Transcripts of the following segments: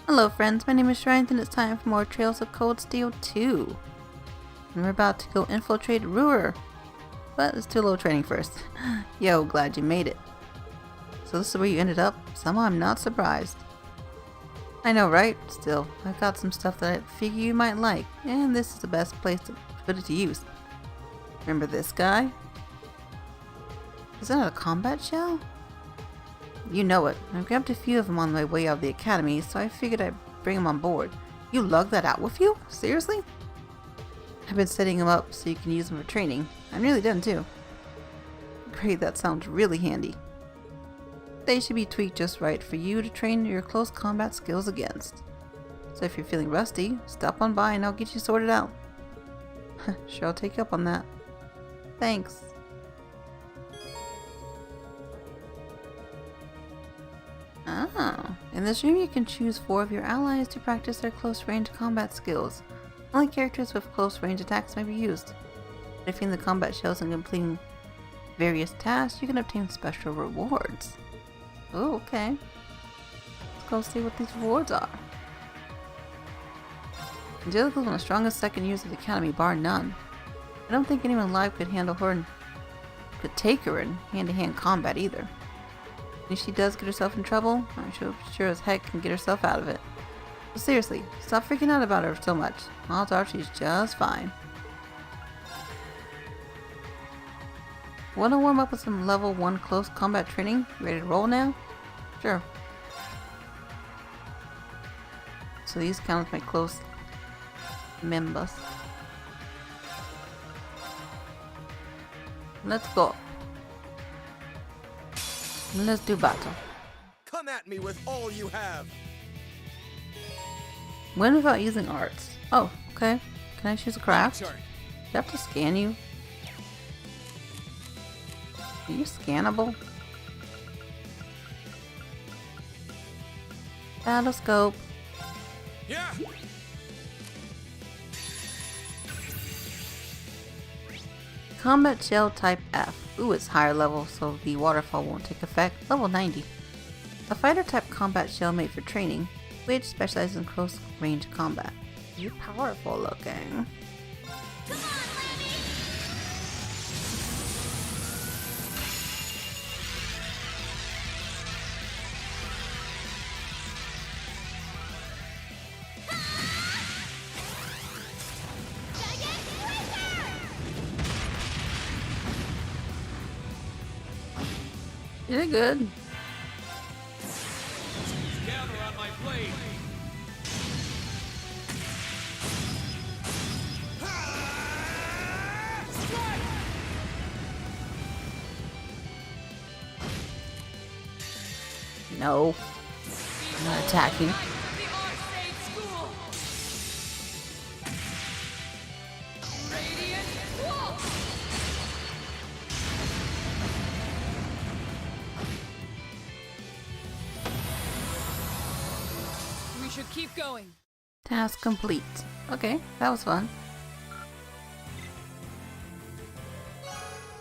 Hello friends, my name is Shrines and it's time for more Trails of Cold Steel 2. And we're about to go infiltrate Roer. But let's do a little training first. Yo, glad you made it. So this is where you ended up? Somehow I'm not surprised. I know, right? Still, I've got some stuff that I figure you might like, and this is the best place to put it to use. Remember this guy? Is that a combat shell? You know it. I grabbed a few of them on my way out of the academy, so I figured I'd bring them on board. You lugged that out with you? Seriously? I've been setting them up so you can use them for training. I'm nearly done too. Great, that sounds really handy. They should be tweaked just right for you to train your close combat skills against. So if you're feeling rusty, stop on by and I'll get you sorted out. Sure, I'll take you up on that. Thanks. Ah, in this room you can choose 4 of your allies to practice their close range combat skills. Only characters with close range attacks may be used. Defeating the combat shells and completing various tasks, you can obtain special rewards. Oh, okay. Let's go see what these rewards are. Angelica is one of the strongest second years of the academy, bar none. I don't think anyone alive could take her in hand-to-hand combat either. If she does get herself in trouble, I'm sure as heck can get herself out of it. But seriously, stop freaking out about her so much. Odds are she's just fine. Want to warm up with some level 1 close combat training? Ready to roll now? Sure. So these count as my close members. Let's go. Let's do battle. Come at me with all you have. Win without using arts. Oh, okay. Can I choose a craft? Do I have to scan you? Are you scannable? Battle scope. Yeah. Combat shell type F. Ooh, it's higher level, so the waterfall won't take effect. Level 90. A fighter type combat shell made for training, which specializes in close range combat. You're powerful looking. Come on, Lemmy! You did good. Gather on my blade. No. I'm not attacking. We should keep going. Task complete. Okay, that was fun.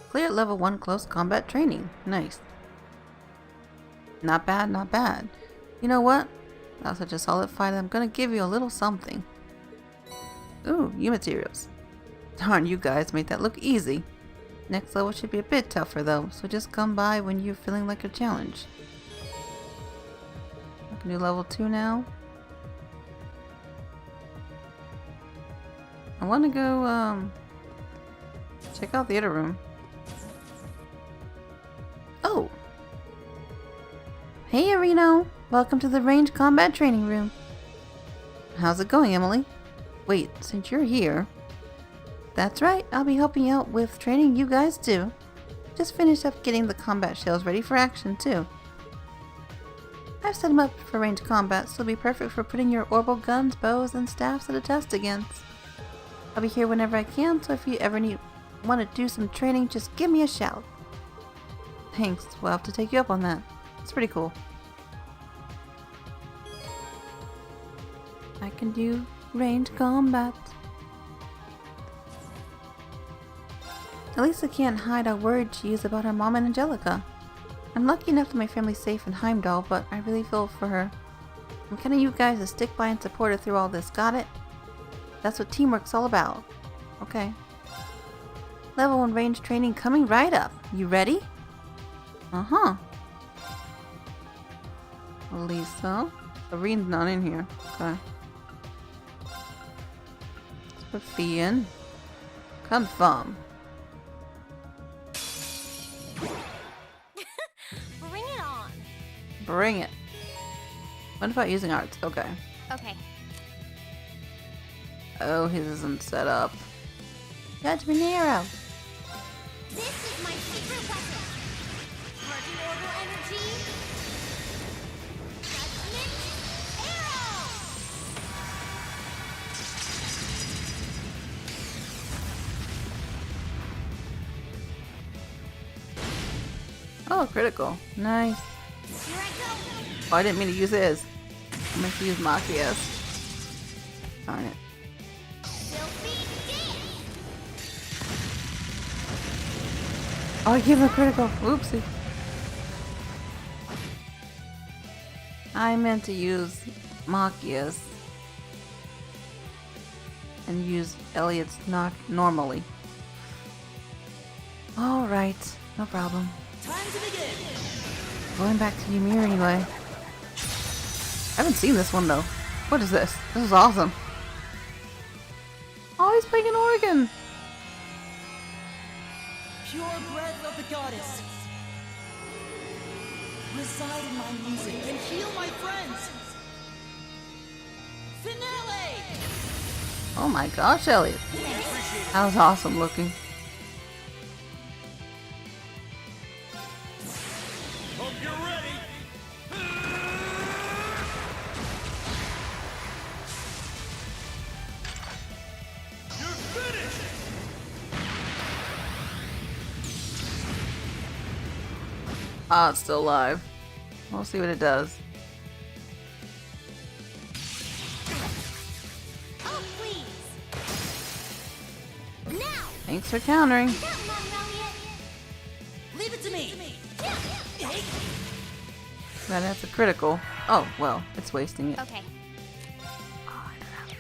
Clear level 1 close combat training. Nice. Not bad, not bad. You know what? That was such a solid fight, I'm gonna give you a little something. Ooh, new materials. Darn, you guys made that look easy. Next level should be a bit tougher though, so just come by when you're feeling like a challenge. I can do level 2 now. I want to go, check out the other room. Oh! Hey, Areno! Welcome to the Range Combat Training Room. How's it going, Emily? Wait, since you're here... That's right, I'll be helping you out with training you guys too. Just finished up getting the combat shells ready for action too. I've set them up for range combat, so they'll be perfect for putting your orbital guns, bows, and staffs to the test against. I'll be here whenever I can, so if you ever want to do some training, just give me a shout. Thanks, we'll have to take you up on that. It's pretty cool. I can do range combat. Alisa can't hide how worried she is about her mom and Angelica. I'm lucky enough that my family's safe in Heimdall, but I really feel for her. I'm counting you guys to stick by and support her through all this, got it? That's what teamwork's all about. Okay. Level 1 range training coming right up. You ready? Uh-huh. Alisa. Serene's not in here. Okay. Let's put Fee in. Confirm. Bring it on. Bring it. What about using arts? Okay. Okay. Oh, his isn't set up. Judgment arrow. This is my secret weapon. Charging orbital energy. Judgment arrow. Oh, critical. Nice. Here I go. Oh, I didn't mean to use his. I meant to use Machia's. Darn it. Oh, I gave him a critical. Oopsie. I meant to use Machia's. And use Elliot's not normally. Alright, no problem. Time to begin. Going back to Ymir anyway. I haven't seen this one though. What is this? This is awesome. Oh, he's playing an organ. Pure breath of the goddess. Reside in my music and heal my friends. Finale! Oh my gosh, Elliot. That was awesome looking. Hope you're ready. You're finished. Ah, it's still alive. We'll see what it does. Oh, please. Now. Thanks for countering. Not long, Elliot. Leave it to me. That's a critical. Oh, well, it's wasting it. Okay. Oh, I don't have to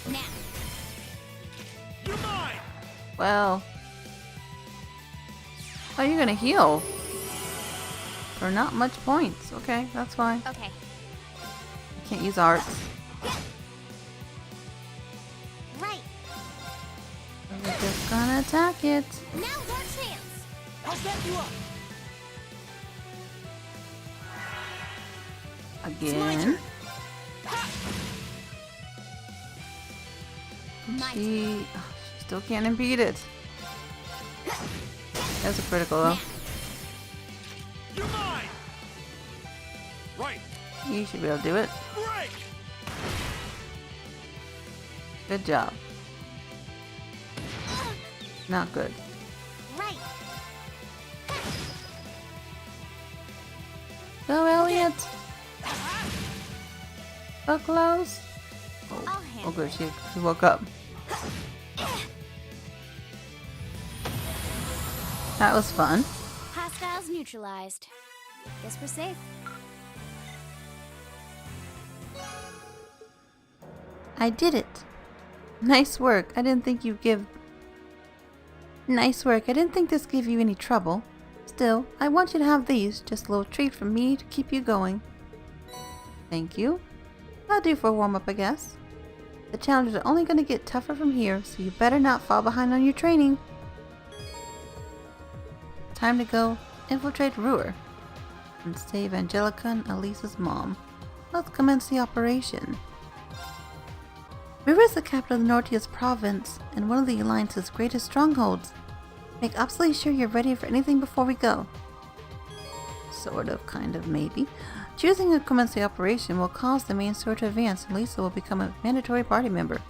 do Now. You're mine. Well. Oh, you're gonna heal. For not much points. Okay, that's fine. Okay. I can't use arts. Right. We're just gonna attack it. Now's our chance. I'll back you up. Again. My She still can't impede it. That's a critical though. You're mine. Right. You should be able to do it. Break. Good job. Not good. Right. Go, Elliot. So close. I'll Oh handle good, it. she woke up. That was fun. Hostiles neutralized. Guess we're safe. I did it. Nice work. I didn't think you'd give... Nice work. I didn't think this gave you any trouble. Still, I want you to have these. Just a little treat from me to keep you going. Thank you. That'll do for a warm-up, I guess. The challenges are only going to get tougher from here, so you better not fall behind on your training. Time to go infiltrate Roer and save Angelica and Alisa's mom. Let's commence the operation. Roer is the capital of the Nortius province and one of the Alliance's greatest strongholds. Make absolutely sure you're ready for anything before we go. Sort of, kind of, maybe. Choosing to commence the operation will cause the main story to advance and Lisa will become a mandatory party member.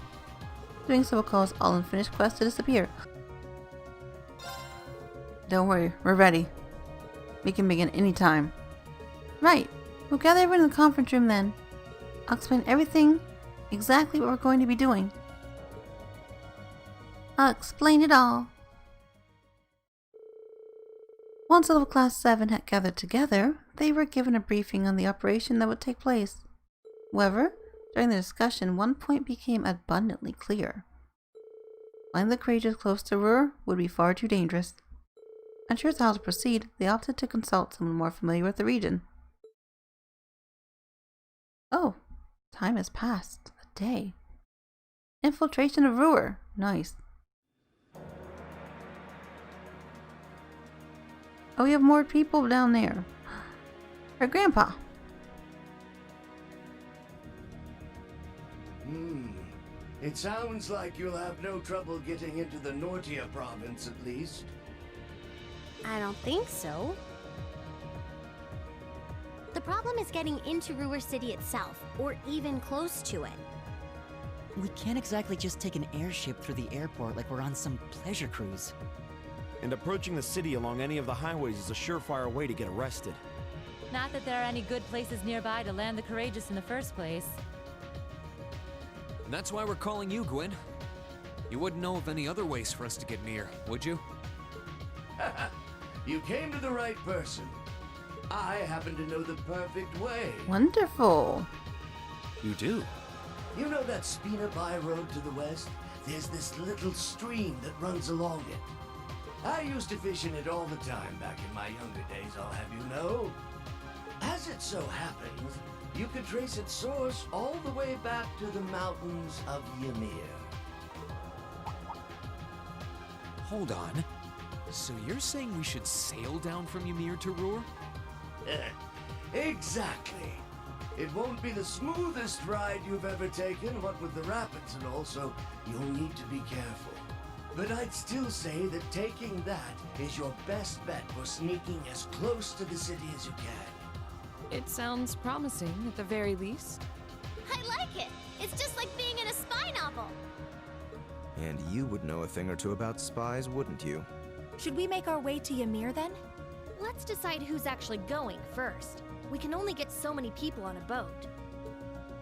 Doing so will cause all unfinished quests to disappear. Don't worry, we're ready. We can begin anytime. Right, we'll gather everyone in the conference room then. I'll explain everything, exactly what we're going to be doing. I'll explain it all. Once all of Class 7 had gathered together, they were given a briefing on the operation that would take place. However, during the discussion, one point became abundantly clear. Flying the courageous close to Roer would be far too dangerous. Unsure as to how to proceed, they opted to consult someone more familiar with the region. Oh, time has passed. A day. Infiltration of Roer. Nice. Oh, we have more people down there. Her grandpa. It sounds like you'll have no trouble getting into the Nortia province, at least. I don't think so. The problem is getting into Roer City itself, or even close to it. We can't exactly just take an airship through the airport like we're on some pleasure cruise. And approaching the city along any of the highways is a surefire way to get arrested. Not that there are any good places nearby to land the courageous in the first place. And that's why we're calling you, Gwen. You wouldn't know of any other ways for us to get near, would you? You came to the right person. I happen to know the perfect way. Wonderful. You do? You know that Spina Bay road to the west? There's this little stream that runs along it. I used to fish in it all the time back in my younger days, I'll have you know. As it so happens, you could trace its source all the way back to the mountains of Ymir. Hold on. So you're saying we should sail down from Ymir to Roer? Exactly. It won't be the smoothest ride you've ever taken, what with the rapids and all, so you'll need to be careful. But I'd still say that taking that is your best bet for sneaking as close to the city as you can. It sounds promising, at the very least. I like it! It's just like being in a spy novel! And you would know a thing or two about spies, wouldn't you? Should we make our way to Ymir then? Let's decide who's actually going first. We can only get so many people on a boat.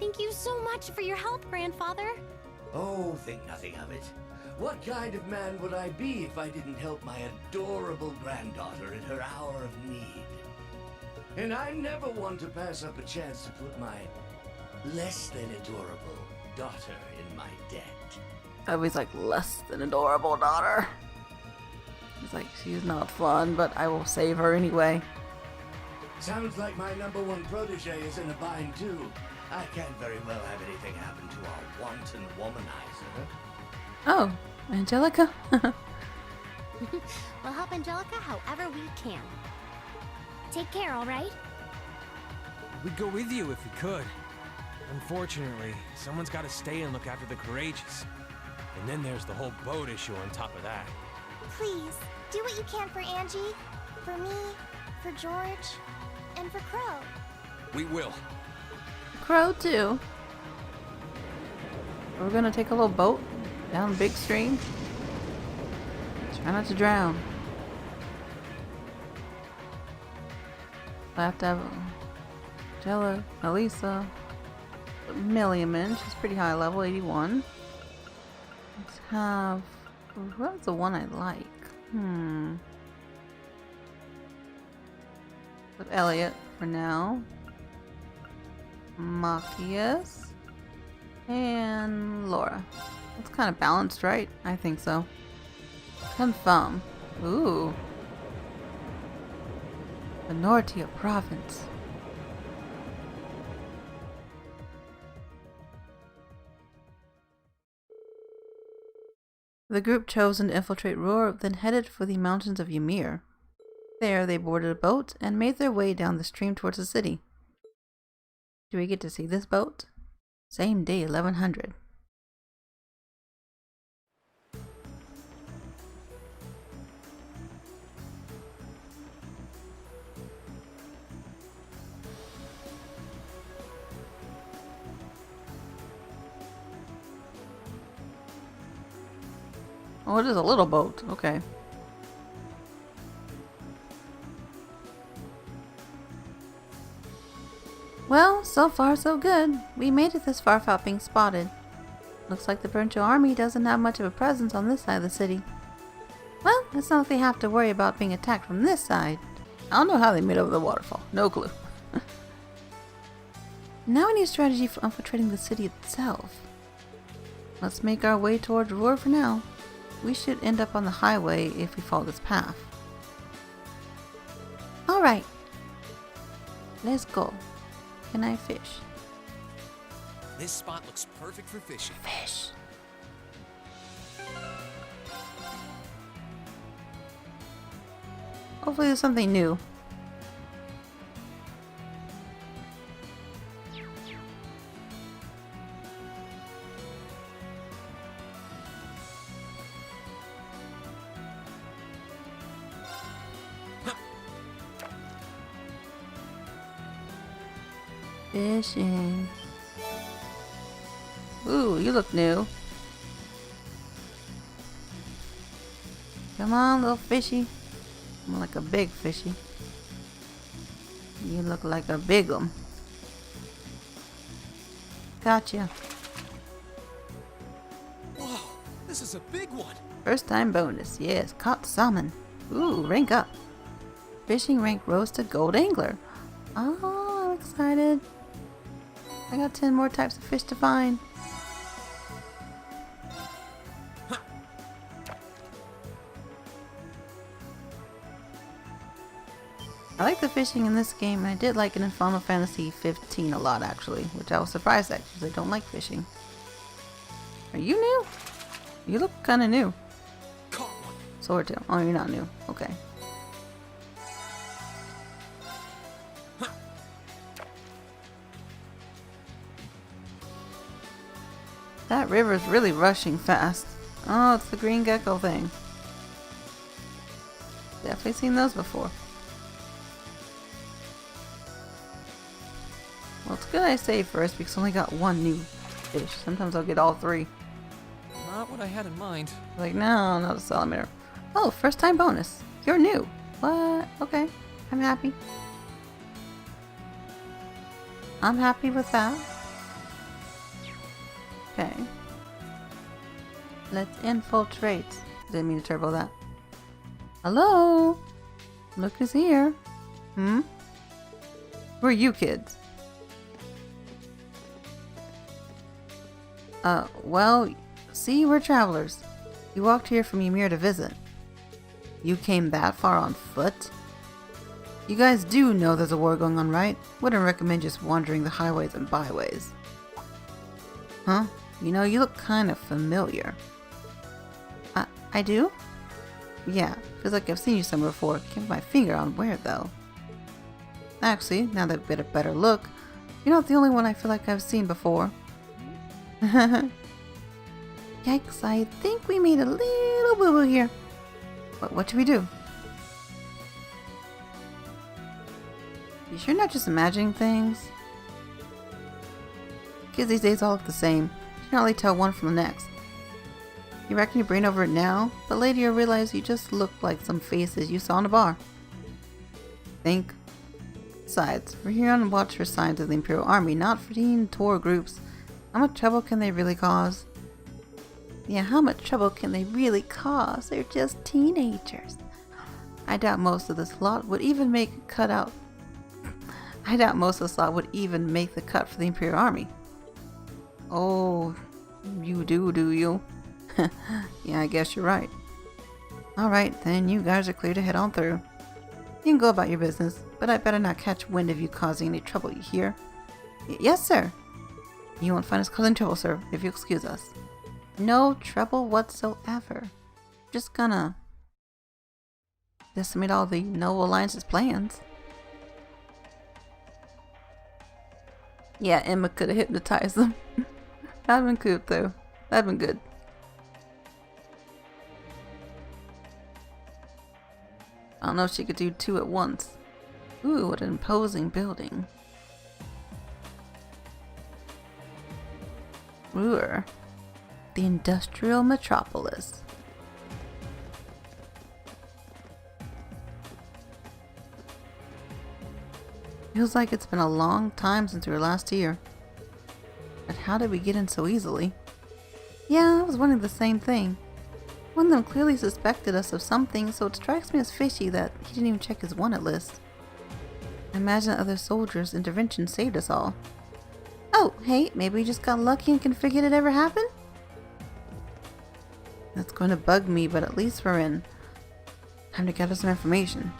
Thank you so much for your help, Grandfather. Oh, think nothing of it. What kind of man would I be if I didn't help my adorable granddaughter in her hour of need? And I never want to pass up a chance to put my less than adorable daughter in my debt. Always like less than adorable daughter. He's like, she's not fun, but I will save her anyway. Sounds like my number one protege is in a bind too. I can't very well have anything happen to our wanton womanizer. Oh, Angelica? We'll help Angelica however we can. Take care, alright? We'd go with you if we could. Unfortunately, someone's got to stay and look after the courageous. And then there's the whole boat issue on top of that. Please, do what you can for Angie, for me, for George, and for Crow. We will. Crow too. We're gonna take a little boat down a big stream. Try not to drown. I have to have Jella, Alisa, Milliman. She's pretty high level, 81. Let's have. What's the one I like? With Elliot for now. Machias. And Laura. That's kind of balanced, right? I think so. Confirm. Ooh. The Nortia province. The group chosen to infiltrate Roer then headed for the mountains of Ymir. There they boarded a boat and made their way down the stream towards the city. Do we get to see this boat? Same day, 1100. Oh, it is a little boat. Okay. Well, so far so good. We made it this far without being spotted. Looks like the Provincial Army doesn't have much of a presence on this side of the city. Well, it's not like they have to worry about being attacked from this side. I don't know how they made over the waterfall. No clue. Now we need a strategy for infiltrating the city itself. Let's make our way towards Roer for now. We should end up on the highway if we follow this path. Alright. Let's go. Can I fish? This spot looks perfect for fishing. Fish. Hopefully there's something new. Fishing. Ooh, you look new. Come on, little fishy. I'm like a big fishy. You look like a big one. Gotcha. Whoa, this is a big one. First time bonus. Yes, caught salmon. Ooh, rank up. Fishing rank rose to gold angler. Oh, I'm excited. I got 10 more types of fish to find. I like the fishing in this game, and I did like it in Final Fantasy 15 a lot actually, which I was surprised at because I don't like fishing. Are you new? You look kind of new. Swordtail. Oh, you're not new. Okay. That river's really rushing fast. Oh, it's the green gecko thing. Definitely seen those before. Well, it's good I save first because I only got one new fish. Sometimes I'll get all three. Not what I had in mind. Like, no, not a salamander. Oh, first time bonus. You're new. What? Okay. I'm happy. I'm happy with that. Okay. Let's infiltrate. Didn't mean to turbo that. Hello? Look who's here. Hmm? Who are you kids? Well, see, we're travelers. You walked here from Ymir to visit. You came that far on foot? You guys do know there's a war going on, right? Wouldn't recommend just wandering the highways and byways. Huh? You know, you look kind of familiar. I do? Yeah, feels like I've seen you somewhere before. Can't put my finger on where, though. Actually, now that I've got a better look, you're not the only one I feel like I've seen before. Yikes, I think we made a little boo-boo here. What should we do? You sure not just imagining things? Kids these days all look the same. You can hardly tell one from the next. You reckon your brain over it now, but later you'll realize you just look like some faces you saw in a bar. Think. Besides, we're here on watch for signs of the Imperial Army, not for teen tour groups. How much trouble can they really cause? Yeah, how much trouble can they really cause? They're just teenagers. I doubt most of this lot would even make a cut out. I doubt most of this lot would even make the cut for the Imperial Army. Oh, you do you? Yeah, I guess you're right. Alright, then you guys are clear to head on through. You can go about your business, but I better not catch wind of you causing any trouble, you hear? Yes, sir. You won't find us causing trouble, sir, if you excuse us. No trouble whatsoever. Just gonna decimate all the Noble Alliance's plans. Yeah, Emma could have hypnotized them. That'd been cute, though. That'd been good. I don't know if she could do two at once. Ooh, what an imposing building. Roer, the industrial metropolis. Feels like it's been a long time since we were last here. But how did we get in so easily? Yeah, I was wondering the same thing. One of them clearly suspected us of something, so it strikes me as fishy that he didn't even check his wanted list. I imagine other soldiers' intervention saved us all. Oh, hey, maybe we just got lucky and can forget it ever happened? That's going to bug me, but at least we're in. Time to gather some information.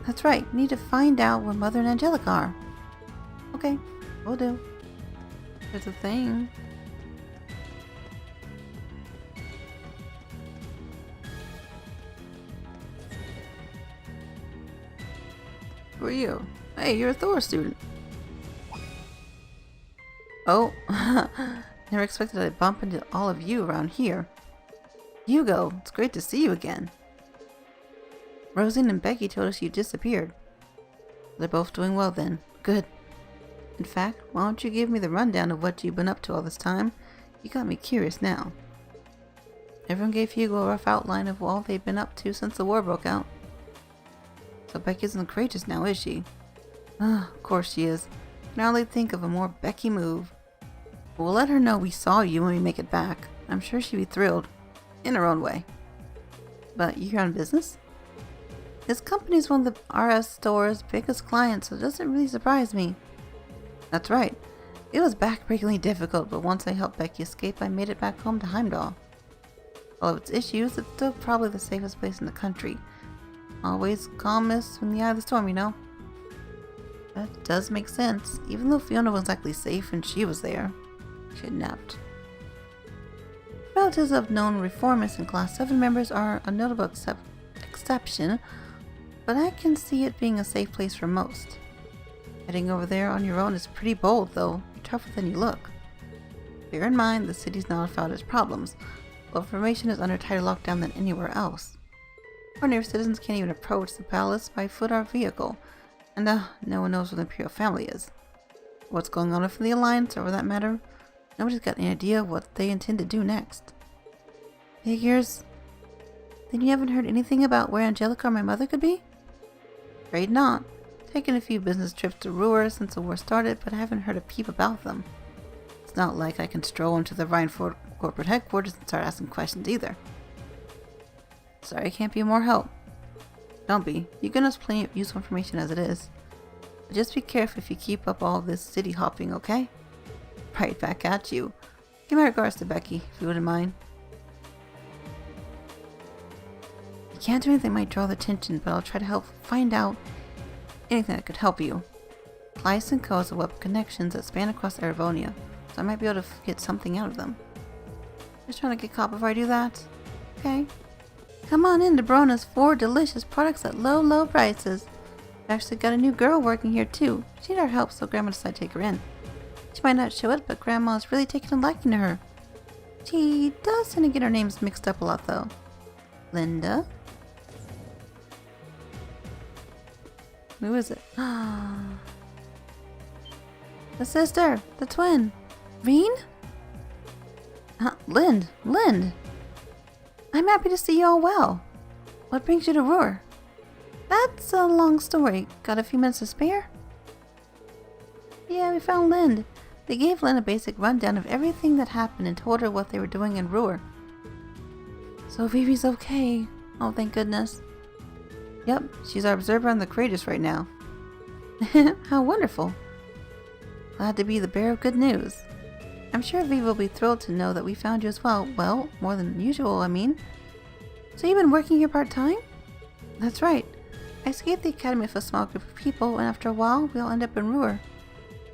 That's right, we need to find out where Mother and Angelica are. Okay, will do. There's a thing. Who are you? Hey, you're a Thor student. Oh, never expected I'd bump into all of you around here. Hugo, it's great to see you again. Rosine and Becky told us you disappeared. They're both doing well then. Good. In fact, why don't you give me the rundown of what you've been up to all this time? You got me curious now. Everyone gave Hugo a rough outline of all they've been up to since the war broke out. So Becky isn't courageous now, is she? Of course she is. I can hardly think of a more Becky move. We'll let her know we saw you when we make it back. I'm sure she'd be thrilled. In her own way. But you're on business? This company's one of the RS store's biggest clients, so it doesn't really surprise me. That's right. It was backbreakingly difficult, but once I helped Becky escape, I made it back home to Heimdall. All of its issues, it's still probably the safest place in the country. Always calmest in the eye of the storm, you know? That does make sense, even though Fiona wasn't exactly safe when she was there. Kidnapped. Relatives of known reformists and Class 7 members are a notable exception, but I can see it being a safe place for most. Heading over there on your own is pretty bold, though. You're tougher than you look. Bear in mind, the city's not without its problems, but information is under tighter lockdown than anywhere else. Ordinary citizens can't even approach the palace by foot or vehicle, and no one knows where the Imperial family is. What's going on within the Alliance, or for that matter, nobody's got any idea what they intend to do next. Figures. Then you haven't heard anything about where Angelica or my mother could be? Afraid not. Taken a few business trips to Roer since the war started, but I haven't heard a peep about them. It's not like I can stroll into the Rhineford corporate headquarters and start asking questions either. Sorry I can't be of more help. Don't be. You give us plenty of useful information as it is. But just be careful if you keep up all this city hopping, okay? Right back at you. Give my regards to Becky, if you wouldn't mind. I can't do anything that might draw the attention, but I'll try to help find out anything that could help you. Clients and Co. has a web of connections that span across Eravonia, so I might be able to get something out of them. Just trying to get caught before I do that. Okay. Come on in to Brona's 4 delicious products at low, low prices. We've actually got a new girl working here too. She needed our help, so Grandma decided to take her in. She might not show it, but Grandma's really taking a liking to her. She does tend to get her names mixed up a lot though. Linda? Who is it? The sister! The twin! Veen? Linde! Linde! I'm happy to see you all well. What brings you to Roer? That's a long story. Got a few minutes to spare? Yeah, we found Linde. They gave Linde a basic rundown of everything that happened and told her what they were doing in Roer. So Vivi's okay. Oh, thank goodness. Yep, she's our observer on the Courageous right now. How wonderful. Glad to be the bearer of good news. I'm sure Vivi will be thrilled to know that we found you as well. Well, more than usual, I mean. So you've been working here part-time? That's right. I escaped the academy with a small group of people, and after a while, we all end up in Roer.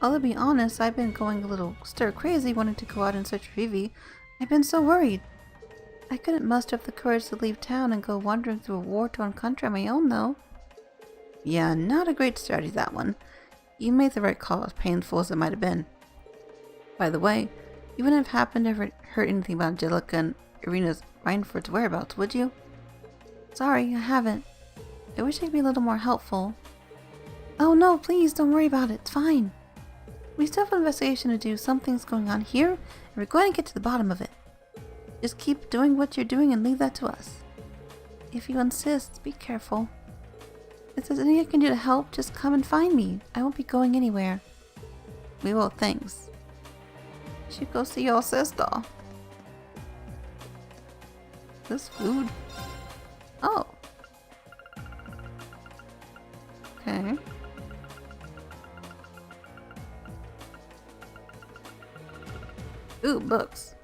Although to be honest, I've been going a little stir-crazy wanting to go out and search for Vivi. I've been so worried. I couldn't muster up the courage to leave town and go wandering through a war-torn country on my own, though. Yeah, not a great strategy, that one. You made the right call, as painful as it might have been. By the way, you wouldn't have happened to ever heard anything about Angelica and Irina's Rhineford's whereabouts, would you? Sorry, I haven't. I wish I could be a little more helpful. Oh no, please, don't worry about it. It's fine. We still have an investigation to do. Something's going on here, and we're going to get to the bottom of it. Just keep doing what you're doing and leave that to us. If you insist, be careful. If there's anything I can do to help, just come and find me. I won't be going anywhere. We will, thanks. Should go see your sister. This food? Oh. Okay. Ooh, books.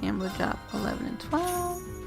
Gambler drop 11 and 12.